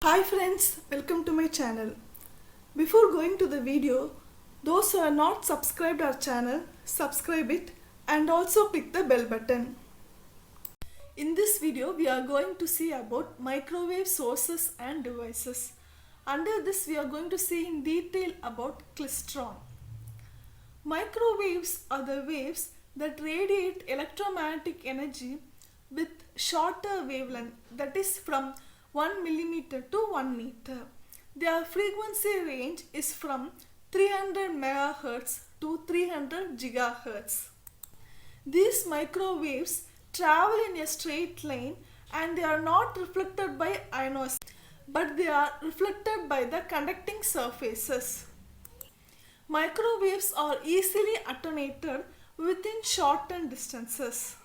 Hi friends, welcome to my channel. Before going to the video, those who are not subscribed our channel, subscribe it and also click the bell button. In this video, we are going to see about microwave sources and devices. Under this, we are going to see in detail about klystron. Microwaves are the waves that radiate electromagnetic energy with shorter wavelength, that is from 1 millimeter to 1 meter. Their frequency range is from 300 megahertz to 300 gigahertz. These microwaves travel in a straight line and they are not reflected by ionosphere, but they are reflected by the conducting surfaces. Microwaves are easily attenuated within shortened distances.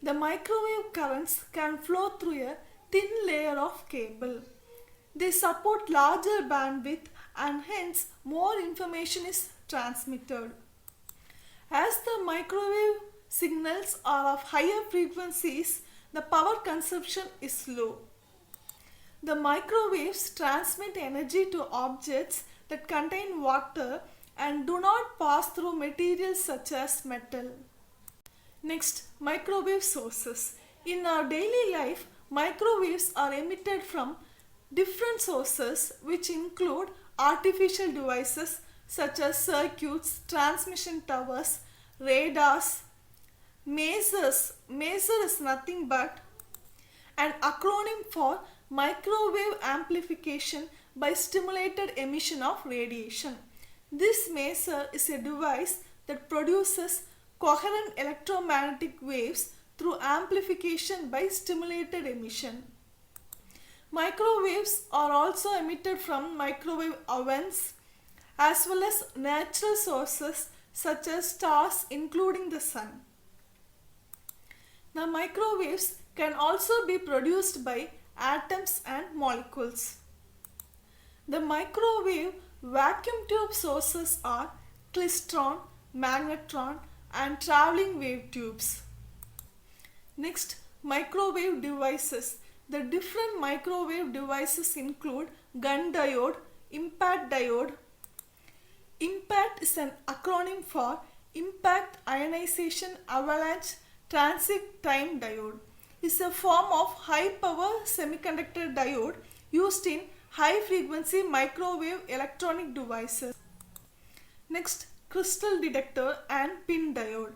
The microwave currents can flow through a thin layer of cable. They support larger bandwidth and hence more information is transmitted. As the microwave signals are of higher frequencies, the power consumption is low. The microwaves transmit energy to objects that contain water and do not pass through materials such as metal. Next, microwave sources. In our daily life, microwaves are emitted from different sources which include artificial devices such as circuits, transmission towers, radars. Maser is nothing but an acronym for microwave amplification by stimulated emission of radiation. This maser is a device that produces coherent electromagnetic waves through amplification by stimulated emission. Microwaves are also emitted from microwave ovens as well as natural sources such as stars including the sun. The microwaves can also be produced by atoms and molecules. The microwave vacuum tube sources are klystron, magnetron and traveling wave tubes. Next, microwave devices. The different microwave devices include gun diode, impact diode. Impact is an acronym for impact ionization avalanche transit time diode. It is a form of high power semiconductor diode used in high frequency microwave electronic devices. Next, crystal detector and pin diode.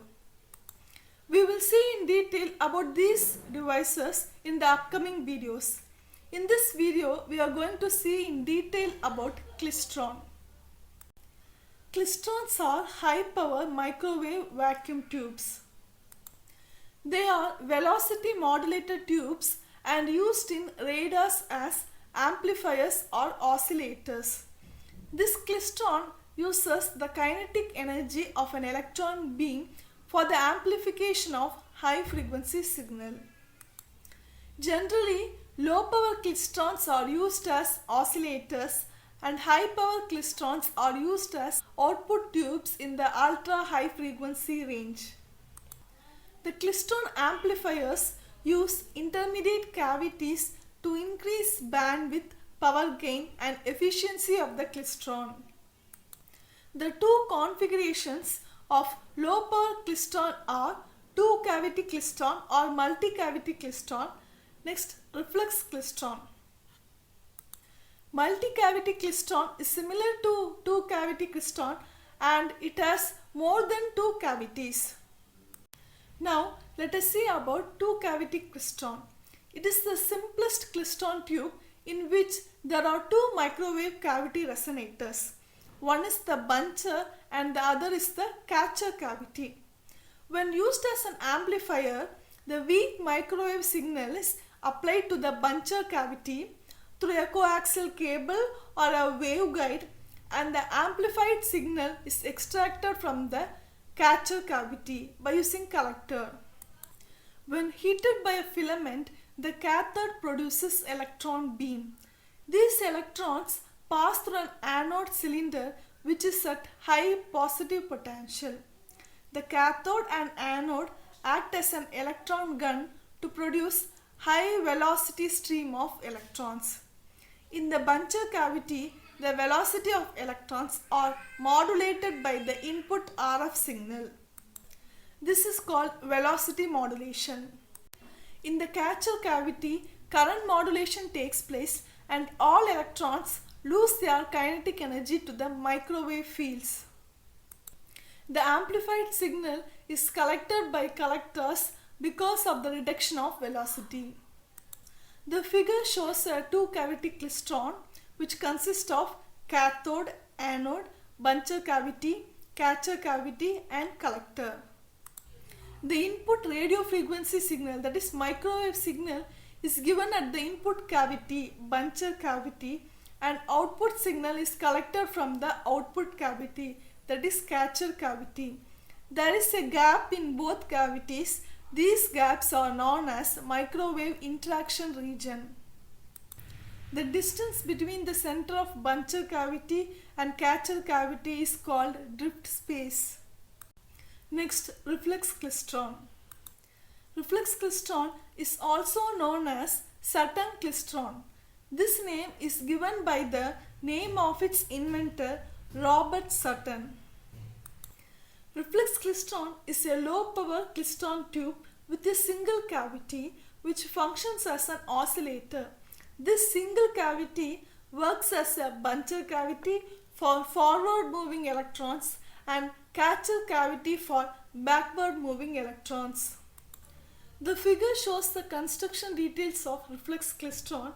We will see in detail about these devices in the upcoming videos. In this video, we are going to see in detail about klystron. Klystrons are high power microwave vacuum tubes. They are velocity modulated tubes and used in radars as amplifiers or oscillators. This klystron uses the kinetic energy of an electron beam for the amplification of high frequency signal. Generally, low power klystrons are used as oscillators and high power klystrons are used as output tubes in the ultra high frequency range. The klystron amplifiers use intermediate cavities to increase bandwidth, power gain and efficiency of the klystron. The two configurations of low power klystron are two cavity klystron or multi-cavity klystron. Next, reflex klystron. Multi-cavity klystron is similar to two-cavity klystron and it has more than two cavities. Now, let us see about two-cavity klystron. It is the simplest klystron tube in which there are two microwave cavity resonators. One is the buncher and the other is the catcher cavity. When used as an amplifier, the weak microwave signal is applied to the buncher cavity through a coaxial cable or a waveguide and the amplified signal is extracted from the catcher cavity by using collector. When heated by a filament, the cathode produces electron beam. These electrons pass through an anode cylinder which is at high positive potential. The cathode and anode act as an electron gun to produce high velocity stream of electrons. In the buncher cavity, the velocity of electrons are modulated by the input RF signal. This is called velocity modulation. In the catcher cavity, current modulation takes place and all electrons lose their kinetic energy to the microwave fields. The amplified signal is collected by collectors because of the reduction of velocity. The figure shows a two-cavity klystron which consists of cathode, anode, buncher cavity, catcher cavity and collector. The input radio frequency signal, that is microwave signal, is given at the input cavity, buncher cavity, and output signal is collected from the output cavity, that is catcher cavity. There is a gap in both cavities. These gaps are known as microwave interaction region. The distance between the center of buncher cavity and catcher cavity is called drift space. Next, reflex klystron. Reflex klystron is also known as Sutton klystron. This name is given by the name of its inventor, Robert Sutton. Reflex klystron is a low-power klystron tube with a single cavity which functions as an oscillator. This single cavity works as a buncher cavity for forward-moving electrons and catcher cavity for backward-moving electrons. The figure shows the construction details of reflex klystron,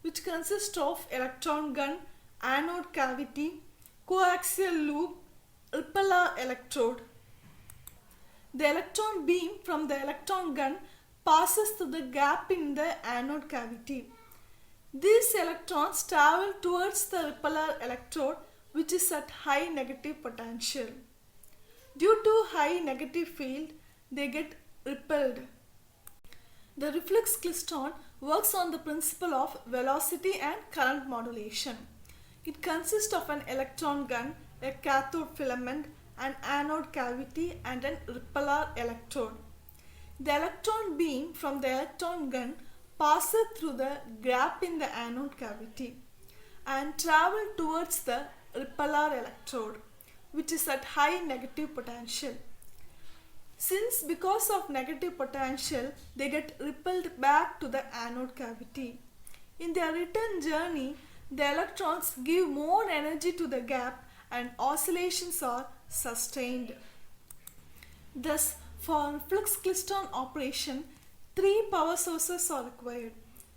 which consists of electron gun, anode cavity, coaxial loop, repeller electrode. The electron beam from the electron gun passes through the gap in the anode cavity. These electrons travel towards the repeller electrode, which is at high negative potential. Due to high negative field, they get repelled. The reflex klystron works on the principle of velocity and current modulation. It consists of an electron gun, a cathode filament, an anode cavity and an repeller electrode. The electron beam from the electron gun passes through the gap in the anode cavity and travels towards the repeller electrode, which is at high negative potential. Since because of negative potential, they get repelled back to the anode cavity. In their return journey, the electrons give more energy to the gap and oscillations are sustained. Thus, for reflex klystron operation, three power sources are required.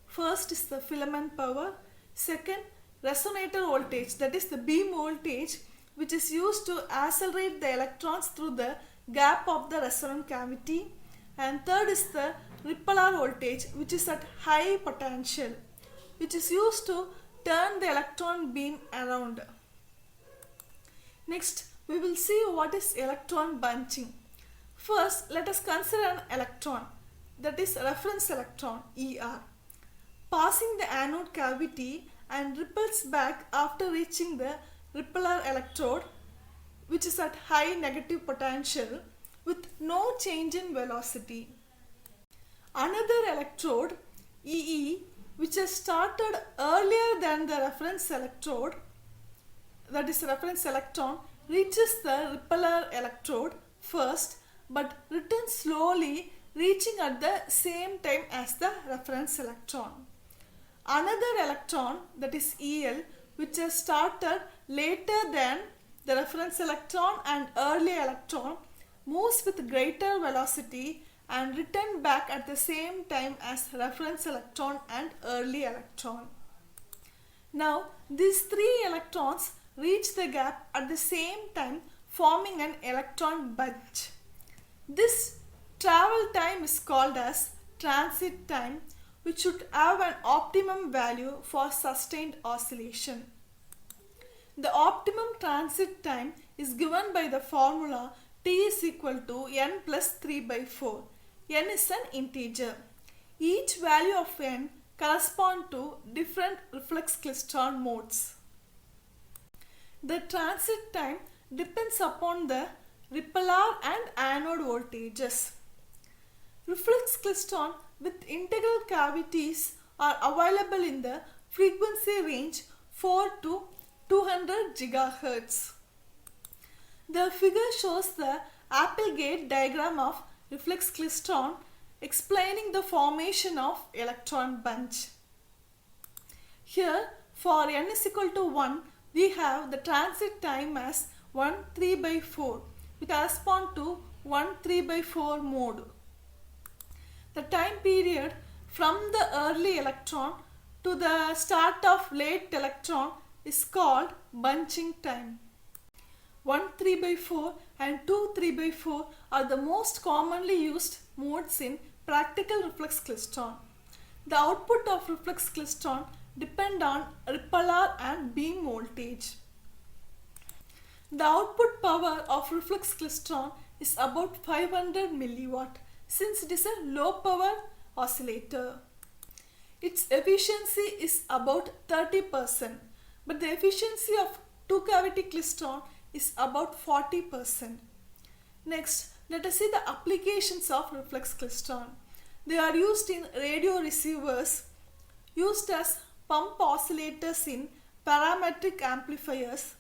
First is the filament power. Second, resonator voltage, that is the beam voltage, which is used to accelerate the electrons through the gap of the resonant cavity. And third is the repeller voltage, which is at high potential, which is used to turn the electron beam around. Next, we will see what is electron bunching. First, let us consider an electron, that is reference electron ER, passing the anode cavity and repels back after reaching the repeller electrode, which is at high negative potential with no change in velocity. Another electrode EE, which has started earlier than the reference electrode, that is reference electron, reaches the repeller electrode first but returns slowly, reaching at the same time as the reference electron. Another electron, that is EL, which has started later than the reference electron and early electron, moves with greater velocity and return back at the same time as reference electron and early electron. Now, these three electrons reach the gap at the same time, forming an electron bunch. This travel time is called as transit time, which should have an optimum value for sustained oscillation. The optimum transit time is given by the formula T is equal to n plus 3 by 4. N is an integer. Each value of n corresponds to different reflex klystron modes. The transit time depends upon the repeller and anode voltages. Reflex klystron with integral cavities are available in the frequency range 4 to 200 GHz. The figure shows the Applegate diagram of reflex klystron explaining the formation of electron bunch. Here for n is equal to 1, we have the transit time as 1/3/4 which correspond to 1/3/4 mode. The time period from the early electron to the start of late electron is called bunching time. 1/3/4 and 2/3/4 are the most commonly used modes in practical reflex klystron. The output of reflex klystron depend on repeller and beam voltage. The output power of reflex klystron is about 500 milliwatt since it is a low power oscillator. Its efficiency is about 30%, but the efficiency of two cavity klystron is about 40%. Next, let us see the applications of reflex klystron. They are used in radio receivers, used as pump oscillators in parametric amplifiers,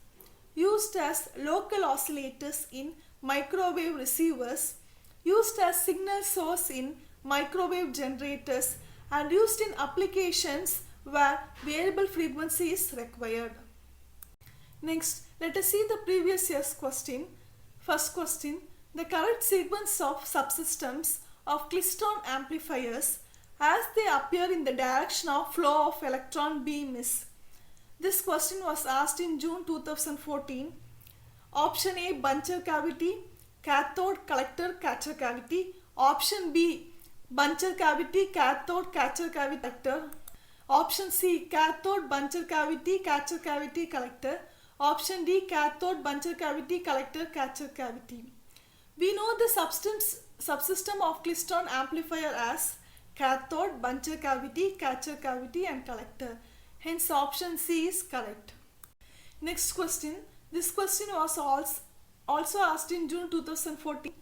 used as local oscillators in microwave receivers, used as signal source in microwave generators, and used in applications where variable frequency is required. Next, let us see the previous year's question. First question, the correct sequence of subsystems of klystron amplifiers as they appear in the direction of flow of electron beam is. This question was asked in June 2014. Option A, buncher cavity, cathode collector catcher cavity. Option B, buncher cavity, cathode catcher cavity collector. Option C, cathode buncher cavity, catcher cavity collector. Option D, cathode buncher cavity, collector catcher cavity. We know the subsystem of klystron amplifier as cathode, buncher cavity, catcher cavity and collector. Hence option C is correct. Next question. This question was also asked in June 2014.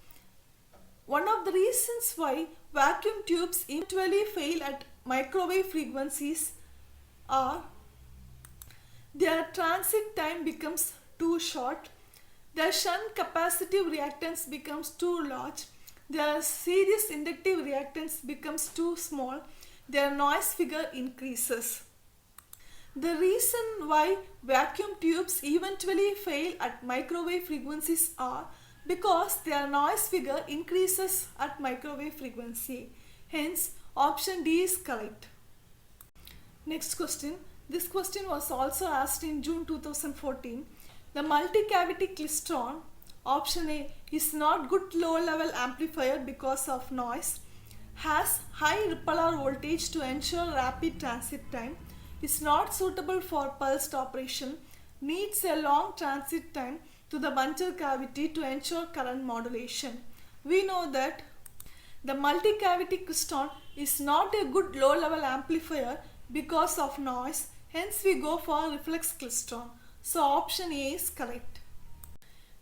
One of the reasons why vacuum tubes eventually fail at microwave frequencies are their transit time becomes too short, their shunt capacitive reactance becomes too large, their series inductive reactance becomes too small, their noise figure increases. The reason why vacuum tubes eventually fail at microwave frequencies are because their noise figure increases at microwave frequency. Hence, option D is correct. Next question. This question was also asked in June 2014. The multi-cavity klystron, option A, is not good low-level amplifier because of noise, has high repeller voltage to ensure rapid transit time, is not suitable for pulsed operation, needs a long transit time to the buncher cavity to ensure current modulation. We know that the multi-cavity klystron is not a good low-level amplifier because of noise, hence we go for reflex klystron. So option A is correct.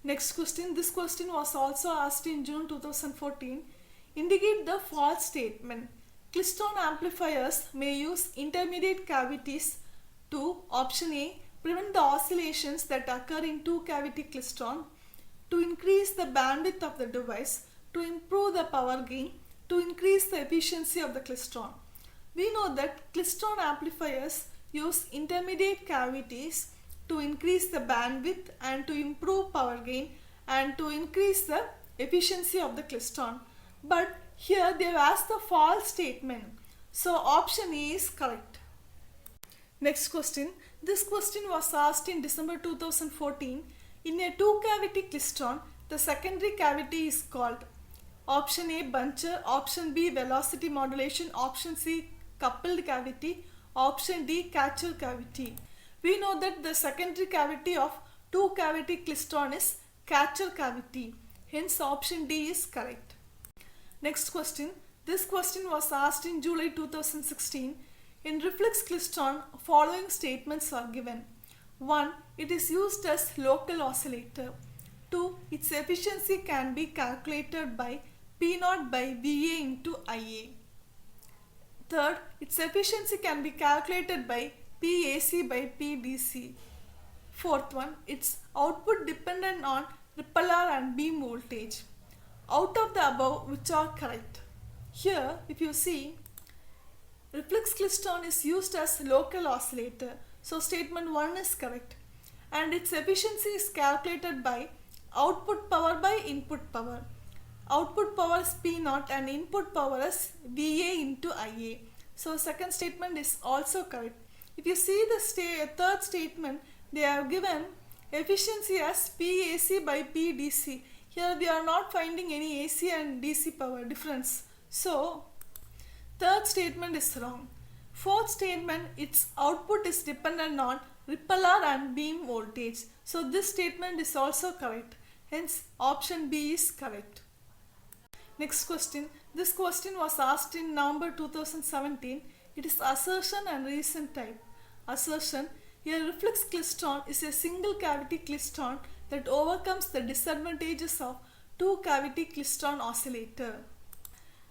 Next question. This question was also asked in June 2014. Indicate the false statement. Klystron amplifiers may use intermediate cavities to, option A, prevent the oscillations that occur in two cavity klystron, to increase the bandwidth of the device, to improve the power gain, to increase the efficiency of the klystron. We know that klystron amplifiers use intermediate cavities to increase the bandwidth and to improve power gain and to increase the efficiency of the klystron. But here they have asked the false statement. So option A is correct. Next question. This question was asked in December 2014. In a two-cavity klystron, the secondary cavity is called option A, buncher, option B, velocity modulation, option C, coupled cavity, option D, catcher cavity. We know that the secondary cavity of two-cavity klystron is catcher cavity. Hence option D is correct. Next question. This question was asked in July 2016. In reflex klystron, following statements are given. 1. It is used as local oscillator. 2. Its efficiency can be calculated by P0 by VA into IA. Third, its efficiency can be calculated by PAC by PDC. Fourth one, its output dependent on repeller and beam voltage. Out of the above, which are correct? Here, if you see, reflex klystron is used as local oscillator. So statement 1 is correct. And its efficiency is calculated by output power by input power. Output power is P naught and input power is VA into IA. So second statement is also correct. If you see the third statement, they have given efficiency as PAC by PDC. Here we are not finding any AC and DC power difference. So third statement is wrong. Fourth statement, its output is dependent on repeller and beam voltage. So this statement is also correct. Hence option B is correct. Next question. This question was asked in November 2017. It is assertion and reason type. Assertion. A reflex klystron is a single cavity klystron that overcomes the disadvantages of two cavity klystron oscillator.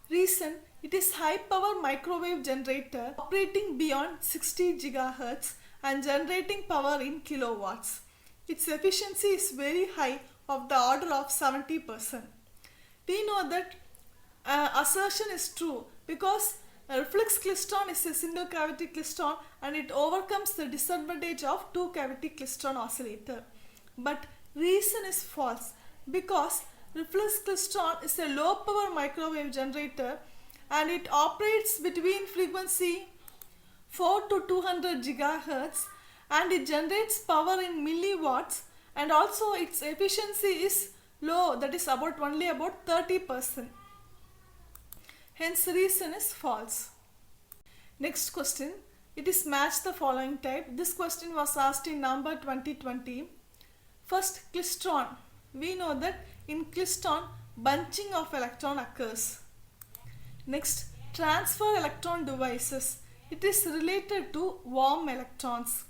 Reason. It is high power microwave generator operating beyond 60 GHz and generating power in kilowatts. Its efficiency is very high, of the order of 70%. We know that assertion is true because a reflex klystron is a single cavity klystron and it overcomes the disadvantage of two cavity klystron oscillator. But reason is false because reflex klystron is a low power microwave generator and it operates between frequency 4 to 200 GHz and it generates power in milliwatts, and also its efficiency is low, that is only about 30%. Hence reason is false. Next question. It is match the following type. This question was asked in November 2020. First, klystron. We know that in klystron bunching of electron occurs. Next, transfer electron devices. It is related to warm electrons.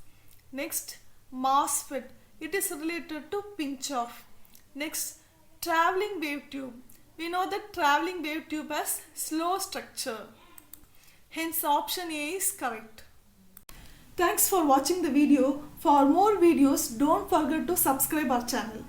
Next, MOSFET. It is related to pinch off. Next, traveling wave tube. We know that traveling wave tube has slow structure. Hence option A is correct. Thanks for watching the video. For more videos, don't forget to subscribe our channel.